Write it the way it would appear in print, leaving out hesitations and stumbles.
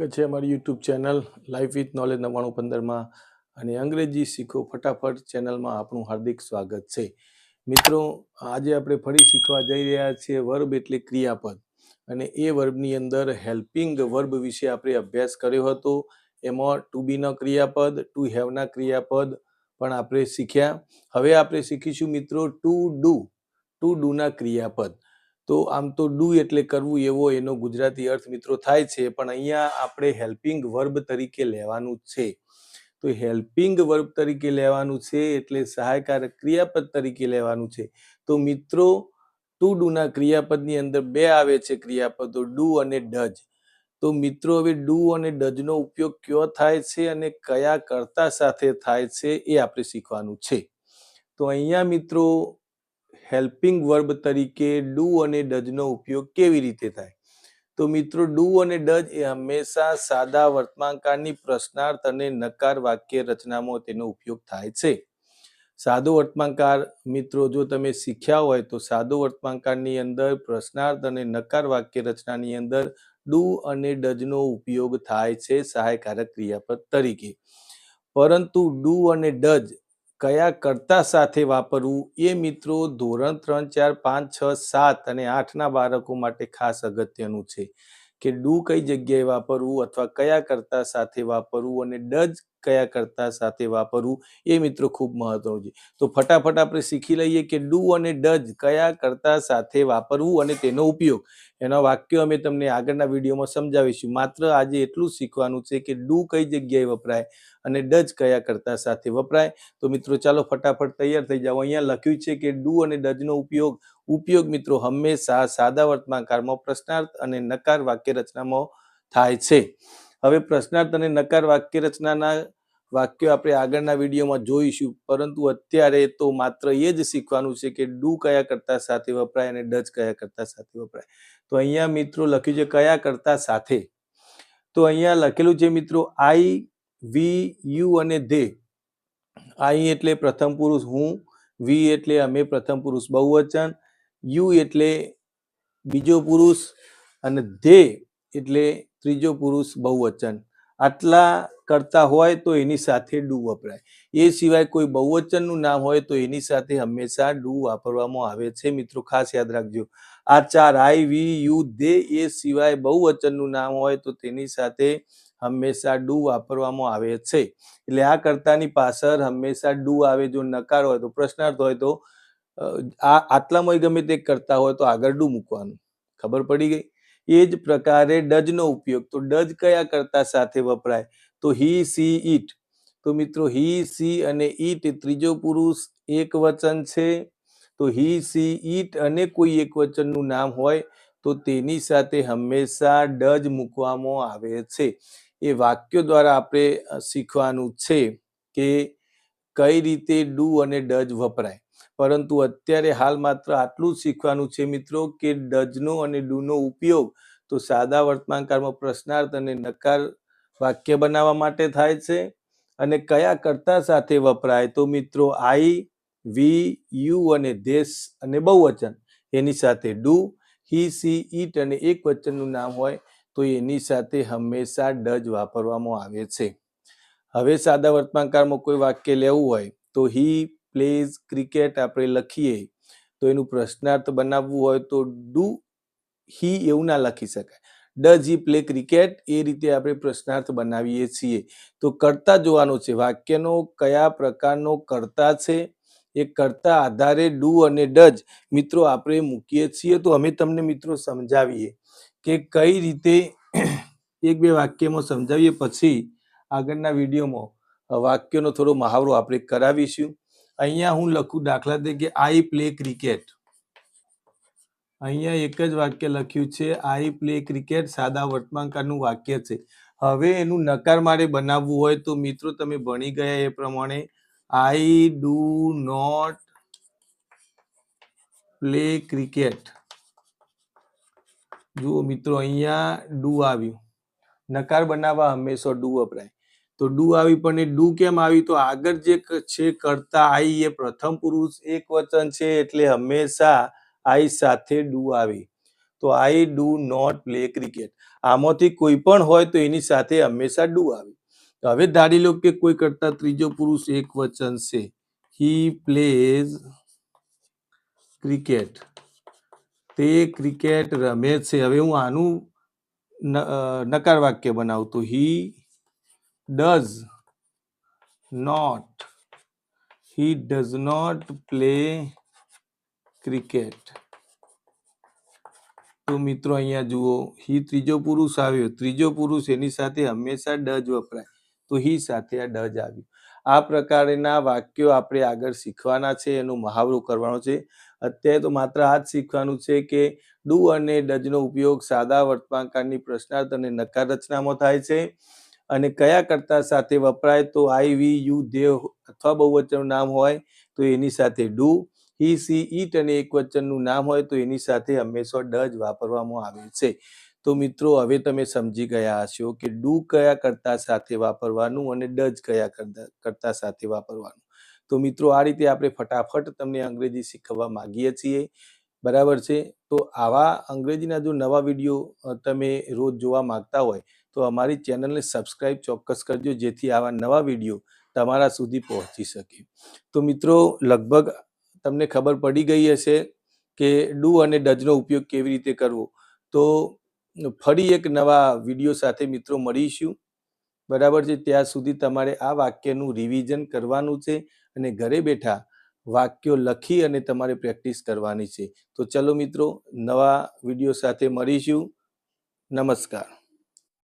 સ્વાગત છે અમારી YouTube channel life with knowledge 9915 અને અંગ્રેજી શીખો ફટાફટ ચેનલમાં આપણું હાર્દિક સ્વાગત છે મિત્રો। આજે આપણે ફરી શીખવા જઈ રહ્યા છીએ વર્બ એટલે ક્રિયાપદ અને એ વર્બની અંદર હેલ્પિંગ વર્બ વિશે આપણે અભ્યાસ કર્યો હતો। એમાં ટુ બી ના ક્રિયાપદ, ટુ હેવ ના ક્રિયાપદ પણ આપણે શીખ્યા। હવે આપણે શીખીશું મિત્રો ટુ ડુ ના ક્રિયાપદ। તો આમ તો ડુ એટલે કરવું એવો એનો ગુજરાતી અર્થ મિત્રો થાય છે, પણ અહીંયા આપણે હેલ્પિંગ વર્બ તરીકે લેવાનું છે। તો હેલ્પિંગ વર્બ તરીકે લેવાનું છે એટલે સહાયકારક ક્રિયાપદ તરીકે લેવાનું છે। તો મિત્રો ટુ ડુ ના ક્રિયાપદની અંદર બે આવે છે ક્રિયાપદો, ડુ અને ડઝ। તો મિત્રો હવે ડુ અને ડઝ નો ઉપયોગ કયો થાય છે અને કયા કર્તા સાથે થાય છે એ આપણે શીખવાનું છે। તો અહીંયા મિત્રો હેલ્પિંગ વર્બ તરીકે ડુ અને ડઝ નો ઉપયોગ કેવી રીતે થાય? તો મિત્રો ડુ અને ડઝ એ હંમેશા સાદા વર્તમાનકાળની પ્રશ્નાર્થ અને નકાર વાક્ય રચનામાં તેનો ઉપયોગ થાય છે। સાદો વર્તમાનકાળ મિત્રો જો તમે શીખ્યા હોય તો સાદો વર્તમાનકાળની અંદર પ્રશ્નાર્થ અને નકાર વાક્ય રચનાની અંદર ડુ અને ડઝ નો ઉપયોગ થાય છે સહાયકારક ક્રિયાપદ તરીકે। પરંતુ ડુ અને ડઝ કયા કર્તા સાથે વાપરવું એ મિત્રો ધોરણ 3, 4, 5, 6, 7 અને 8ના બાળકો માટે ખાસ અગત્યનું છે કે ડુ કઈ જગ્યાએ વાપરવું અથવા કયા કર્તા સાથે વાપરવું અને ડઝ કયા કર્તા સાથે વાપરવું એ મિત્રો ખૂબ મહત્વનું છે। તો ફટાફટ આપણે શીખી લઈએ કે ડુ અને ડઝ કયા કર્તા સાથે વાપરવું અને તેનો ઉપયોગ। એના વાક્યો અમે તમને આગળના વિડીયોમાં સમજાવીશું। માત્ર આજે એટલું શીખવાનું છે કે ડુ કઈ જગ્યાએ વપરાય અને ડઝ કયા કર્તા સાથે વપરાય। તો મિત્રો ચાલો ફટાફટ તૈયાર થઈ જાઓ। અહીંયા લખ્યું છે કે ડુ અને ડઝ નો ઉપયોગ મિત્રો હંમેશા સાદા વર્તમાનકાળમાં પ્રશ્નાર્થ અને નકાર વાક્ય રચનામાં થાય છે। હવે પ્રશ્નાર્થ અને નકાર વાક્ય રચનાના વાક્યો આપણે આગળના વિડીયોમાં જોઈશું, પરંતુ અત્યારે તો માત્ર એ જ શીખવાનું છે કે ડુ કયા કર્તા સાથે વપરાય અને ડઝ કયા કર્તા સાથે વપરાય। તો અહીંયા મિત્રો લખ્યું છે કયા કર્તા સાથે। તો અહીંયા લખેલું છે મિત્રો આઈ, વી, યુ અને ધે। આઈ એટલે પ્રથમ પુરુષ હું, વી એટલે અમે પ્રથમ પુરુષ બહુવચન, યુ એટલે બીજો પુરુષ અને ધે એટલે ત્રીજો પુરુષ બહુવચન। આટલા કરતા હોય તો એની સાથે ડુ વપરાય। એ સિવાય કોઈ બહુવચનનું નામ હોય તો એની સાથે હંમેશા ડુ વાપરવામાં આવે છે મિત્રો, ખાસ યાદ રાખજો। આ ચાર આઈ, વી, યુ, ધે એ સિવાય બહુવચનનું નામ હોય તો તેની સાથે હંમેશા ડુ વાપરવામાં આવે છે। એટલે આ કર્તાની પાછળ હંમેશા ડુ આવે। જો નકાર હોય તો પ્રશ્નાર્થ હોય તો આટલામાં ગમે તે કરતા હોય તો આગળ ડુ મૂકવાનું। ખબર પડી ગઈ? એ જ પ્રકારે ડઝ નો ઉપયોગ। તો ડઝ કયા કર્તા સાથે વપરાય? તો હી, સી, ઈટ। તો મિત્રો હી, સી અને ઈટ ત્રીજો પુરુષ એક વચન છે। તો હી, સી, ઈટ અને કોઈ એક વચનનું નામ હોય તો તેની સાથે હંમેશા ડઝ મૂકવામાં આવે છે। એ વાક્યો દ્વારા આપણે શીખવાનું છે કે કઈ રીતે ડુ અને ડઝ વપરાય। પરંતુ અત્યારે હાલ માત્ર આટલું જ શીખવાનું છે મિત્રો કે ડઝનો અને ડુનો ઉપયોગ તો સાદા વર્તમાનકાળમાં પ્રશ્નાર્થ અને નકાર વાક્ય બનાવવા માટે થાય છે। અને કયા કર્તા સાથે વપરાય? તો મિત્રો આઈ, વી, યુ અને ધેસ અને બહુવચન એની સાથે ડુ, હી, સી, ઈટ અને એક વચનનું નામ હોય તો એની સાથે હંમેશા ડઝ વાપરવામાં આવે છે। હવે સાદા વર્તમાનકાળમાં કોઈ વાક્ય લેવું હોય તો હી પ્લેઝ ક્રિકેટ આપણે લખીએ તો એનું પ્રશ્નાર્થ બનાવવું હોય તો ડુ હી એવું ના લખી શકાય। ડઝ હી પ્લે ક્રિકેટ એ રીતે આપણે પ્રશ્નાર્થ બનાવીએ છીએ। તો કર્તા જોવાનો છે, વાક્યનો કયા પ્રકારનો કર્તા છે એ કર્તા આધારે ડુ અને ડઝ મિત્રો આપણે મૂકીએ છીએ। તો અમે તમને મિત્રો સમજાવીએ કે કઈ રીતે એક બે વાક્યમાં સમજાવીએ, પછી આગળના વિડીયોમાં વાક્યનો થોડો મહાવરો આપણે કરાવીશું। અહીંયા હું લખું દાખલા તરીકે આઈ પ્લે ક્રિકેટ। અહીંયા એક જ વાક્ય લખ્યું છે આઈ પ્લે ક્રિકેટ, સાદા વર્તમાનકાળનું વાક્ય છે। હવે એનું નકાર મારે બનાવવું હોય તો મિત્રો તમે ભણી ગયા એ પ્રમાણે I do not play cricket. જુઓ મિત્રો અહીંયા ડુ આવ્યું, નકાર બનાવવા હંમેશા ડુ વપરાય। તો ડુ આવી, પણ એ ડુ કેમ આવી? તો આગળ જે છે કર્તા આઈ એ પ્રથમ પુરુષ એક વચન છે એટલે હંમેશા આઈ સાથે ડુ આવે। તો I do not play cricket. આમાંથી કોઈ પણ હોય તો એની સાથે હંમેશા ડુ આવે. તો હવે ધારી લો કે કોઈ કરતા ત્રીજો પુરુષ એક વચન છે. He plays cricket. તે ક્રિકેટ રમે છે. હવે હું આનું નકાર વાક્ય બનાવતો. He does not play cricket. તો મિત્રો અહીંયા જુઓ, હી ત્રીજો પુરુષ આવ્યો. ત્રીજો પુરુષ એની સાથે હંમેશા ડજ વપરાય, તો હી સાથે આ ડજ આવ્યું. આ પ્રકારના વાક્યો આપણે આગળ શીખવાના છે, એનો મહાવરો કરવાનો છે. અત્યારે તો માત્ર આ જ શીખવાનું છે કે ડુ અને ડજનો ઉપયોગ સાદા વર્તમાનકાળની પ્રશ્નાર્થ અને નકાર રચનામાં થાય છે, અને કયા કર્તા સાથે વપરાય તો આઈ, વી, યુ, ધે અથવા બહુવચનનું નામ હોય તો એની સાથે ડુ, હી, સી, ઈટ અને એકવચનનું નામ હોય તો એની સાથે હંમેશા ડજ વાપરવામાં આવે છે. તો મિત્રો હવે તમે સમજી ગયા હશો કે ડુ કયા કર્તા સાથે વાપરવાનું અને ડજ કયા કર્તા સાથે વાપરવાનું. તો મિત્રો આ રીતે આપણે ફટાફટ તમને અંગ્રેજી શીખવવા માંગીએ છીએ. બરાબર છે. તો આવા અંગ્રેજીના જો નવા વિડીયો તમે રોજ જોવા માંગતા હોય તો અમારી ચેનલને સબસ્ક્રાઈબ ચોક્કસ કરજો, જેથી આવા નવા વિડીયો તમારા સુધી પહોંચી શકે. તો મિત્રો લગભગ તમને ખબર પડી ગઈ હશે કે ડુ અને ડજનો ઉપયોગ કેવી રીતે કરવો. તો ફરી એક નવા વિડીયો સાથે મિત્રો મળીશું. બરાબર છે. ત્યાં સુધી તમારે આ વાક્યનું રિવિઝન કરવાનું છે અને ઘરે બેઠા વાક્યો લખી અને તમારે પ્રેક્ટિસ કરવાની છે. તો ચલો મિત્રો, નવા વિડીયો સાથે મળીશું. નમસ્કાર.